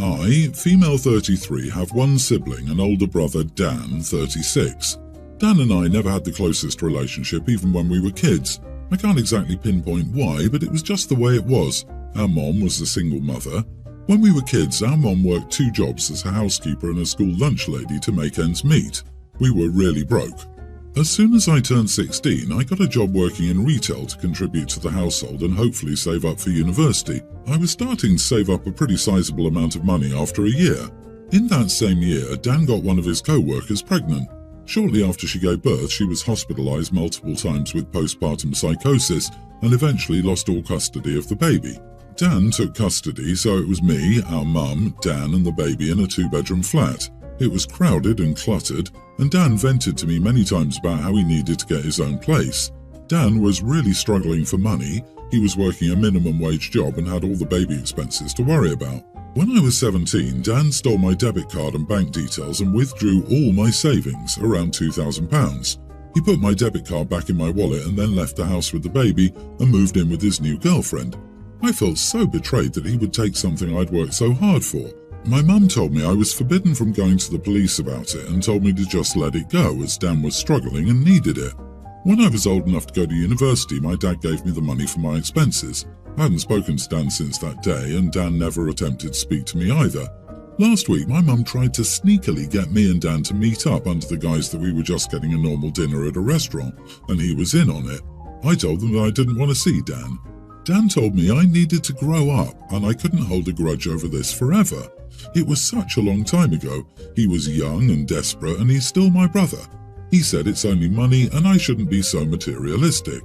I, female 33, have one sibling, an older brother, Dan, 36. Dan and I never had the closest relationship even when we were kids. I can't exactly pinpoint why, but it was just the way it was. Our mom was a single mother. When we were kids, our mom worked 2 jobs as a housekeeper and a school lunch lady to make ends meet. We were really broke. As soon as I turned 16, I got a job working in retail to contribute to the household and hopefully save up for university. I was starting to save up a pretty sizable amount of money after a year. In that same year, Dan got one of his co-workers pregnant. Shortly after she gave birth, she was hospitalized multiple times with postpartum psychosis and eventually lost all custody of the baby. Dan took custody, so it was me, our mum, Dan and the baby in a 2-bedroom flat. It was crowded and cluttered, and Dan vented to me many times about how he needed to get his own place. Dan was really struggling for money. He was working a minimum wage job and had all the baby expenses to worry about. When I was 17, Dan stole my debit card and bank details and withdrew all my savings, around £2,000. He put my debit card back in my wallet and then left the house with the baby and moved in with his new girlfriend. I felt so betrayed that he would take something I'd worked so hard for. My mum told me I was forbidden from going to the police about it and told me to just let it go as Dan was struggling and needed it. When I was old enough to go to university, my dad gave me the money for my expenses. I hadn't spoken to Dan since that day, and Dan never attempted to speak to me either. Last week, my mum tried to sneakily get me and Dan to meet up under the guise that we were just getting a normal dinner at a restaurant, and he was in on it. I told them that I didn't want to see Dan. Dan told me I needed to grow up, and I couldn't hold a grudge over this forever. It was such a long time ago. He was young and desperate, and he's still my brother. He said it's only money and I shouldn't be so materialistic.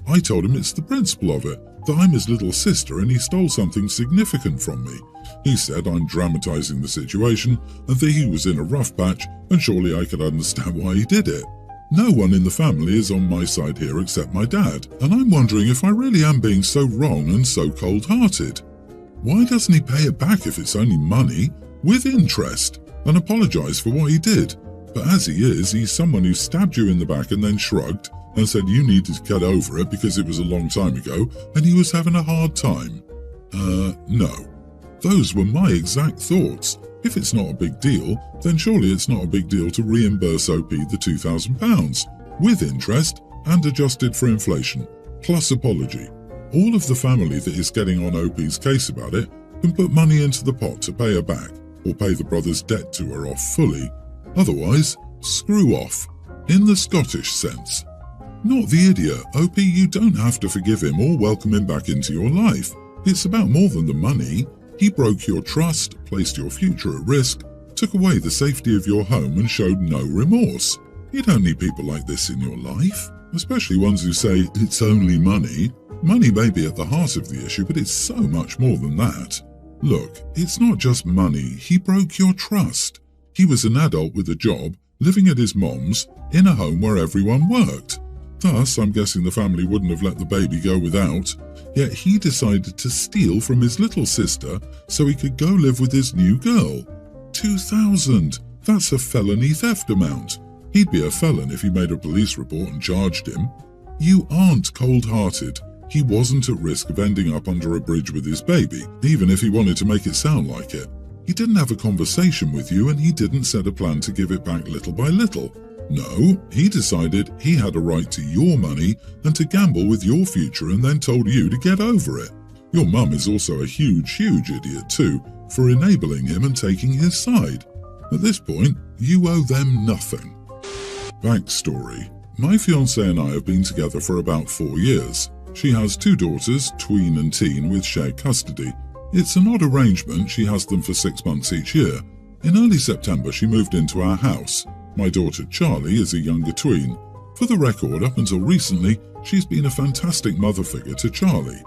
I told him it's the principle of it, that I'm his little sister and he stole something significant from me. He said I'm dramatizing the situation and that he was in a rough patch and surely I could understand why he did it. No one in the family is on my side here except my dad, and I'm wondering if I really am being so wrong and so cold-hearted. Why doesn't he pay it back if it's only money, with interest, and apologize for what he did? But as he is, he's someone who stabbed you in the back and then shrugged and said you needed to get over it because it was a long time ago and he was having a hard time. No. Those were my exact thoughts. If it's not a big deal, then surely it's not a big deal to reimburse OP the £2,000, with interest and adjusted for inflation, plus apology. All of the family that is getting on OP's case about it can put money into the pot to pay her back, or pay the brother's debt to her off fully. Otherwise, screw off, in the Scottish sense. Not the idiot. OP, you don't have to forgive him or welcome him back into your life. It's about more than the money. He broke your trust, placed your future at risk, took away the safety of your home and showed no remorse. You don't need people like this in your life, especially ones who say it's only money. Money may be at the heart of the issue, but it's so much more than that. Look, it's not just money. He broke your trust. He was an adult with a job, living at his mom's, in a home where everyone worked. Thus, I'm guessing the family wouldn't have let the baby go without. Yet he decided to steal from his little sister so he could go live with his new girl. £2,000. That's a felony theft amount. He'd be a felon if he made a police report and charged him. You aren't cold-hearted. He wasn't at risk of ending up under a bridge with his baby, even if he wanted to make it sound like it. He didn't have a conversation with you and he didn't set a plan to give it back little by little. No, he decided he had a right to your money and to gamble with your future and then told you to get over it. Your mum is also a huge idiot too, for enabling him and taking his side. At this point, you owe them nothing. Backstory. My fiancée and I have been together for about 4 years. She has 2 daughters, tween and teen, with shared custody. It's an odd arrangement. She has them for 6 months each year. In early September, she moved into our house. My daughter Charlie is a younger tween. For the record, up until recently, she's been a fantastic mother figure to Charlie.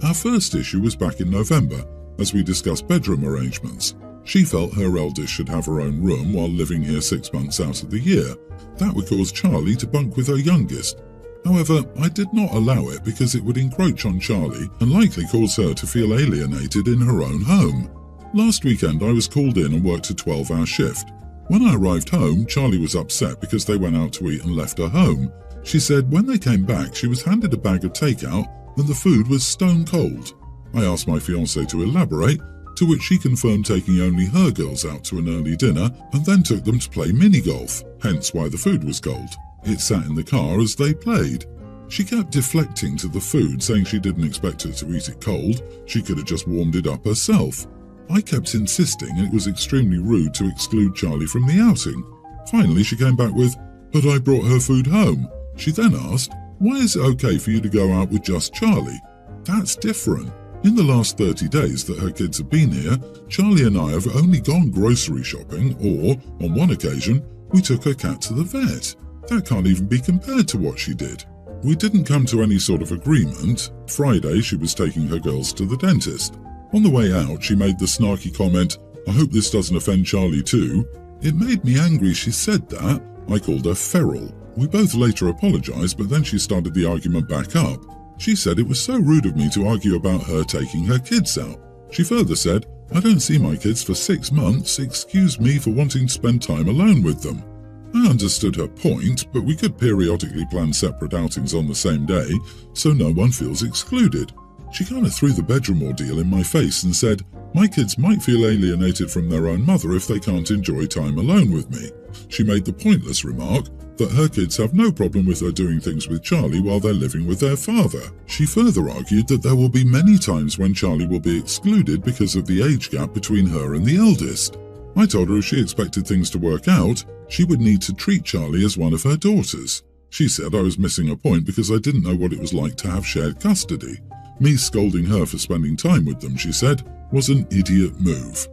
Our first issue was back in November, as we discussed bedroom arrangements. She felt her eldest should have her own room while living here 6 months out of the year. That would cause Charlie to bunk with her youngest. However, I did not allow it because it would encroach on Charlie and likely cause her to feel alienated in her own home. Last weekend I was called in and worked a 12-hour shift. When I arrived home, Charlie was upset because they went out to eat and left her home. She said when they came back she was handed a bag of takeout and the food was stone cold. I asked my fiancée to elaborate, to which she confirmed taking only her girls out to an early dinner and then took them to play mini-golf, hence why the food was cold. It sat in the car as they played. She kept deflecting to the food, saying she didn't expect her to eat it cold, she could have just warmed it up herself. I kept insisting it was extremely rude to exclude Charlie from the outing. Finally she came back with, "But I brought her food home." She then asked, "Why is it okay for you to go out with just Charlie?" That's different. In the last 30 days that her kids have been here, Charlie and I have only gone grocery shopping or, on one occasion, we took her cat to the vet. That can't even be compared to what she did. We didn't come to any sort of agreement. Friday she was taking her girls to the dentist. On the way out she made the snarky comment, "I hope this doesn't offend Charlie too." It made me angry she said that. I called her feral. We both later apologised, but then she started the argument back up. She said it was so rude of me to argue about her taking her kids out. She further said, "I don't see my kids for 6 months, excuse me for wanting to spend time alone with them." I understood her point, but we could periodically plan separate outings on the same day, so no one feels excluded. She kind of threw the bedroom ordeal in my face and said, "My kids might feel alienated from their own mother if they can't enjoy time alone with me." She made the pointless remark that her kids have no problem with her doing things with Charlie while they're living with their father. She further argued that there will be many times when Charlie will be excluded because of the age gap between her and the eldest. I told her if she expected things to work out, she would need to treat Charlie as one of her daughters. She said I was missing a point because I didn't know what it was like to have shared custody. Me scolding her for spending time with them, she said, was an idiot move.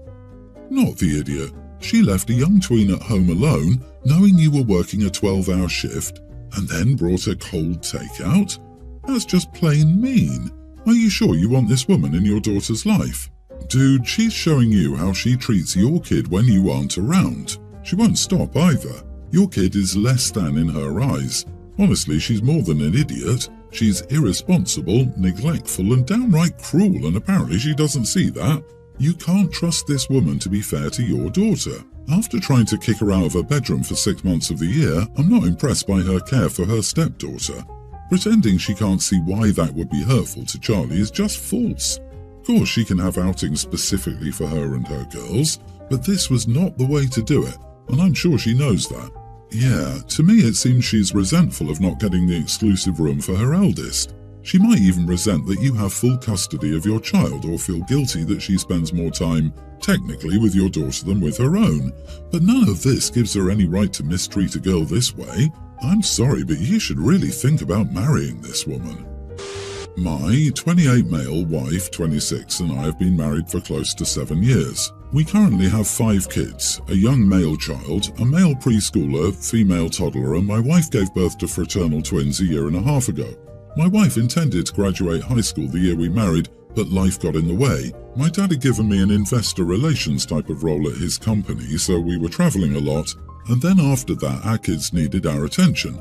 Not the idiot. She left a young tween at home alone, knowing you were working a 12-hour shift, and then brought her cold takeout? That's just plain mean. Are you sure you want this woman in your daughter's life? Dude, she's showing you how she treats your kid when you aren't around. She won't stop either. Your kid is less than in her eyes. Honestly, she's more than an idiot. She's irresponsible, neglectful, and downright cruel, and apparently she doesn't see that. You can't trust this woman to be fair to your daughter. After trying to kick her out of her bedroom for 6 months of the year, I'm not impressed by her care for her stepdaughter. Pretending she can't see why that would be hurtful to Charlie is just false. Of course, she can have outings specifically for her and her girls, but this was not the way to do it, and I'm sure she knows that. Yeah, to me it seems she's resentful of not getting the exclusive room for her eldest. She might even resent that you have full custody of your child or feel guilty that she spends more time, technically, with your daughter than with her own. But none of this gives her any right to mistreat a girl this way. I'm sorry, but you should really think about marrying this woman. My 28 male wife, 26, and I have been married for close to 7 years. We currently have 5 kids, a young male child, a male preschooler, female toddler, and my wife gave birth to fraternal twins a year and a half ago. My wife intended to graduate high school the year we married, but life got in the way. My dad had given me an investor relations type of role at his company, so we were traveling a lot, and then after that our kids needed our attention.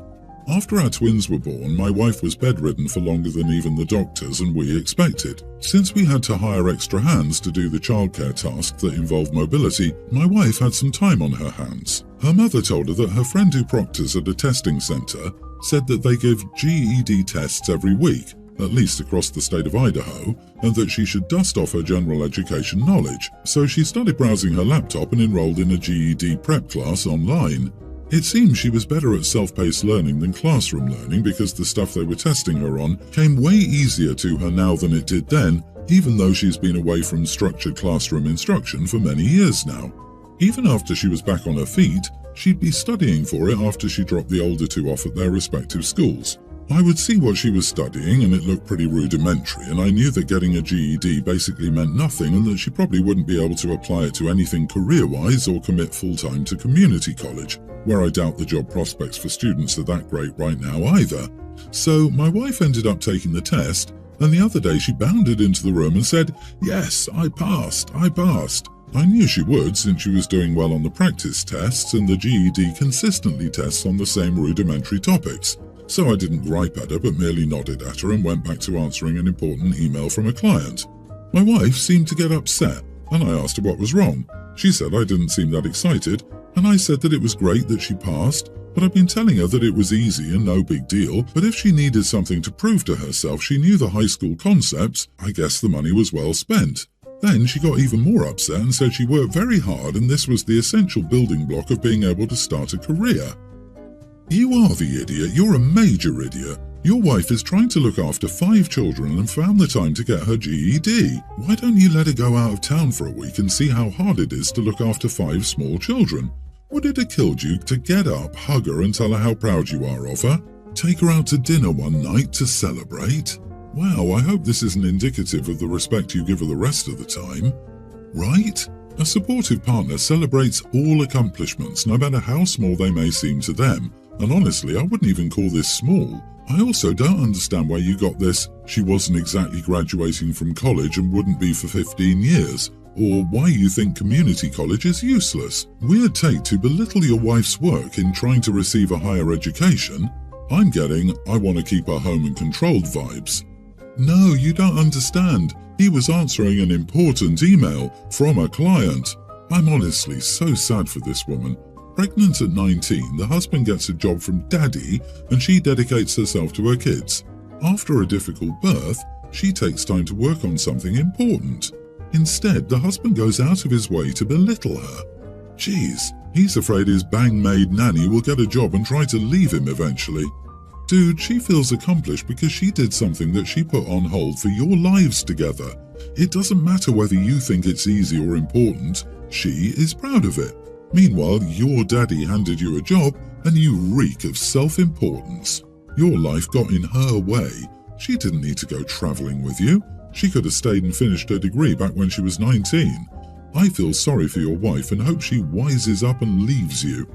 After our twins were born, my wife was bedridden for longer than even the doctors and we expected. Since we had to hire extra hands to do the childcare tasks that involved mobility, my wife had some time on her hands. Her mother told her that her friend who proctors at a testing centre said that they give GED tests every week, at least across the state of Idaho, and that she should dust off her general education knowledge. So she started browsing her laptop and enrolled in a GED prep class online. It seems she was better at self-paced learning than classroom learning because the stuff they were testing her on came way easier to her now than it did then, even though she's been away from structured classroom instruction for many years now. Even after she was back on her feet, she'd be studying for it after she dropped the older two off at their respective schools. I would see what she was studying and it looked pretty rudimentary, and I knew that getting a GED basically meant nothing and that she probably wouldn't be able to apply it to anything career-wise or commit full-time to community college, where I doubt the job prospects for students are that great right now either. So my wife ended up taking the test, and the other day she bounded into the room and said, "Yes, I passed. I knew she would since she was doing well on the practice tests and the GED consistently tests on the same rudimentary topics. So I didn't gripe at her but merely nodded at her and went back to answering an important email from a client. My wife seemed to get upset and I asked her what was wrong. She said I didn't seem that excited and I said that it was great that she passed, but I'd been telling her that it was easy and no big deal, but if she needed something to prove to herself she knew the high school concepts, I guess the money was well spent. Then she got even more upset and said she worked very hard and this was the essential building block of being able to start a career. You are the idiot. You're a major idiot. Your wife is trying to look after 5 children and found the time to get her GED. Why don't you let her go out of town for a week and see how hard it is to look after 5 small children? Would it have killed you to get up, hug her and tell her how proud you are of her? Take her out to dinner one night to celebrate? Wow, I hope this isn't indicative of the respect you give her the rest of the time. Right? A supportive partner celebrates all accomplishments, no matter how small they may seem to them. And honestly, I wouldn't even call this small. I also don't understand where you got this, she wasn't exactly graduating from college and wouldn't be for 15 years, or why you think community college is useless. Weird take to belittle your wife's work in trying to receive a higher education. I'm getting, I want to keep her home and controlled vibes. No, you don't understand. He was answering an important email from a client. I'm honestly so sad for this woman. Pregnant at 19, the husband gets a job from daddy and she dedicates herself to her kids. After a difficult birth, she takes time to work on something important. Instead, the husband goes out of his way to belittle her. Jeez, he's afraid his bang-maid nanny will get a job and try to leave him eventually. Dude, she feels accomplished because she did something that she put on hold for your lives together. It doesn't matter whether you think it's easy or important, she is proud of it. Meanwhile, your daddy handed you a job and you reek of self-importance. Your life got in her way. She didn't need to go traveling with you. She could have stayed and finished her degree back when she was 19. I feel sorry for your wife and hope she wises up and leaves you.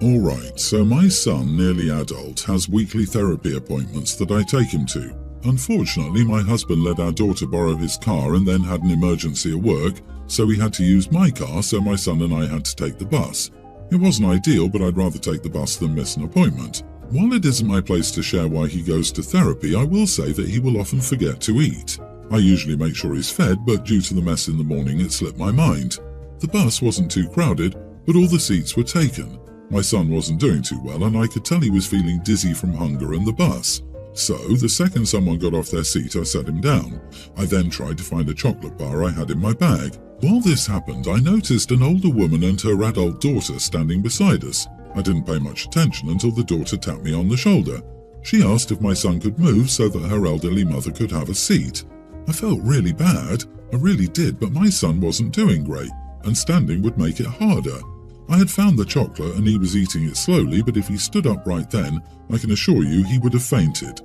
Alright, so my son, nearly adult, has weekly therapy appointments that I take him to. Unfortunately, my husband let our daughter borrow his car and then had an emergency at work, so he had to use my car, so my son and I had to take the bus. It wasn't ideal, but I'd rather take the bus than miss an appointment. While it isn't my place to share why he goes to therapy, I will say that he will often forget to eat. I usually make sure he's fed, but due to the mess in the morning, it slipped my mind. The bus wasn't too crowded, but all the seats were taken. My son wasn't doing too well, and I could tell he was feeling dizzy from hunger and the bus. So, the second someone got off their seat, I sat him down. I then tried to find a chocolate bar I had in my bag. While this happened, I noticed an older woman and her adult daughter standing beside us. I didn't pay much attention until the daughter tapped me on the shoulder. She asked if my son could move so that her elderly mother could have a seat. I felt really bad, I really did, but my son wasn't doing great, and standing would make it harder. I had found the chocolate and he was eating it slowly, but if he stood up right then, I can assure you he would have fainted.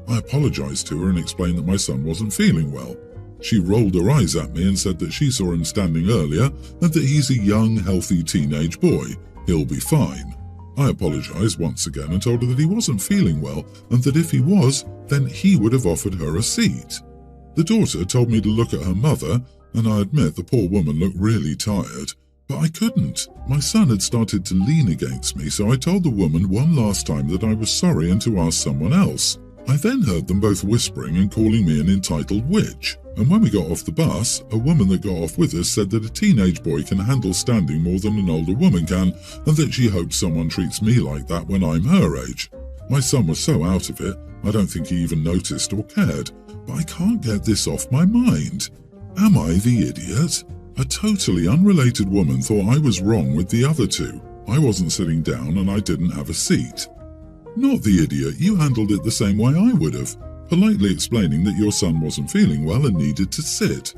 I apologized to her and explained that my son wasn't feeling well. She rolled her eyes at me and said that she saw him standing earlier and that he's a young, healthy teenage boy. He'll be fine. I apologized once again and told her that he wasn't feeling well and that if he was, then he would have offered her a seat. The daughter told me to look at her mother, and I admit the poor woman looked really tired. But I couldn't. My son had started to lean against me, so I told the woman one last time that I was sorry and to ask someone else. I then heard them both whispering and calling me an entitled witch. And when we got off the bus, a woman that got off with us said that a teenage boy can handle standing more than an older woman can, and that she hopes someone treats me like that when I'm her age. My son was so out of it, I don't think he even noticed or cared. But I can't get this off my mind. Am I the idiot? A totally unrelated woman thought I was wrong with the other two. I wasn't sitting down and I didn't have a seat. Not the idiot, you handled it the same way I would have, politely explaining that your son wasn't feeling well and needed to sit.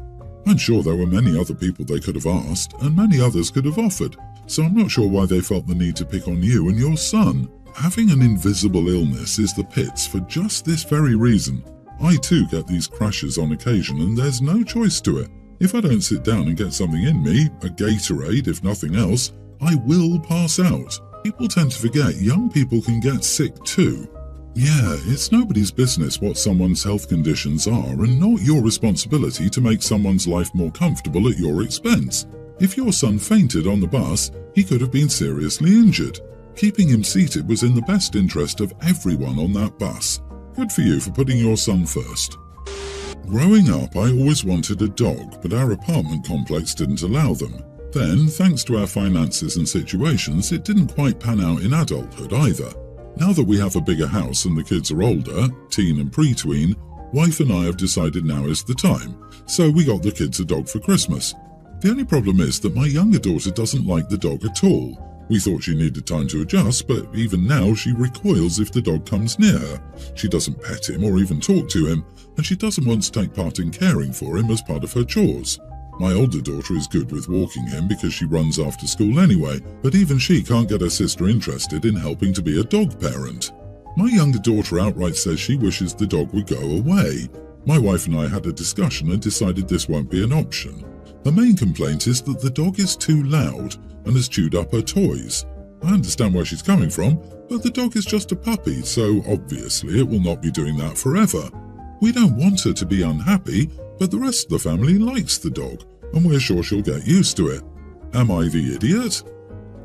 I'm sure there were many other people they could have asked, and many others could have offered, so I'm not sure why they felt the need to pick on you and your son. Having an invisible illness is the pits for just this very reason. I too get these crashes on occasion and there's no choice to it. If I don't sit down and get something in me, a Gatorade if nothing else, I will pass out. People tend to forget young people can get sick too. Yeah, it's nobody's business what someone's health conditions are and not your responsibility to make someone's life more comfortable at your expense. If your son fainted on the bus, he could have been seriously injured. Keeping him seated was in the best interest of everyone on that bus. Good for you for putting your son first. Growing up, I always wanted a dog, but our apartment complex didn't allow them. Then, thanks to our finances and situations, it didn't quite pan out in adulthood either. Now that we have a bigger house and the kids are older, teen and pre-tween, Wife and I have decided now is the time, so we got the kids a dog for Christmas. The only problem is that my younger daughter doesn't like the dog at all. We thought she needed time to adjust, but even now she recoils if the dog comes near her. She doesn't pet him or even talk to him, and she doesn't want to take part in caring for him as part of her chores. My older daughter is good with walking him because she runs after school anyway, but even she can't get her sister interested in helping to be a dog parent. My younger daughter outright says she wishes the dog would go away. My wife and I had a discussion and decided this won't be an option. Her main complaint is that the dog is too loud and has chewed up her toys. I understand where she's coming from, but the dog is just a puppy, so obviously it will not be doing that forever. We don't want her to be unhappy, but the rest of the family likes the dog, and we're sure she'll get used to it. Am I the idiot?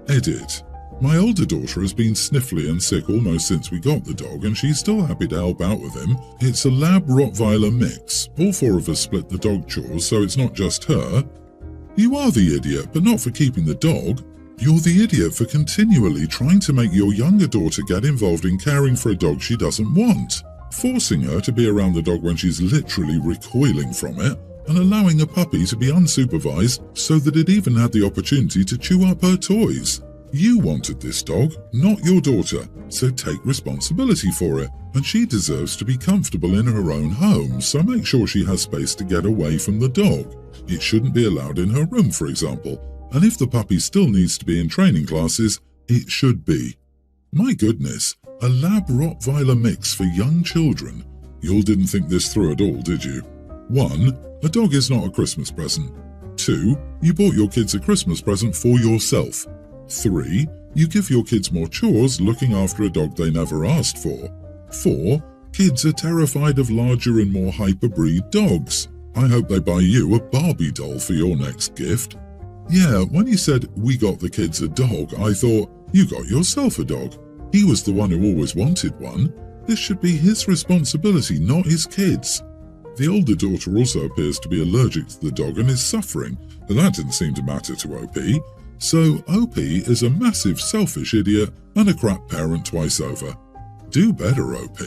Edit. My older daughter has been sniffly and sick almost since we got the dog, and she's still happy to help out with him. It's a Lab-Rottweiler mix. All four of us split the dog chores, so it's not just her. You are the idiot, but not for keeping the dog. You're the idiot for continually trying to make your younger daughter get involved in caring for a dog she doesn't want, forcing her to be around the dog when she's literally recoiling from it, and allowing a puppy to be unsupervised so that it even had the opportunity to chew up her toys. You wanted this dog, not your daughter, so take responsibility for it, and she deserves to be comfortable in her own home, so make sure she has space to get away from the dog. It shouldn't be allowed in her room, for example, and if the puppy still needs to be in training classes, it should be. My goodness, a Lab-Rottweiler mix for young children. You all didn't think this through at all, did you? 1. A dog is not a Christmas present. 2. You bought your kids a Christmas present for yourself. 3. You give your kids more chores looking after a dog they never asked for. 4. Kids are terrified of larger and more hyper-breed dogs. I hope they buy you a Barbie doll for your next gift. Yeah, when you said, we got the kids a dog, I thought, you got yourself a dog. He was the one who always wanted one. This should be his responsibility, not his kids. The older daughter also appears to be allergic to the dog and is suffering, but that didn't seem to matter to OP. So OP is a massive selfish idiot and a crap parent twice over. Do better, OP.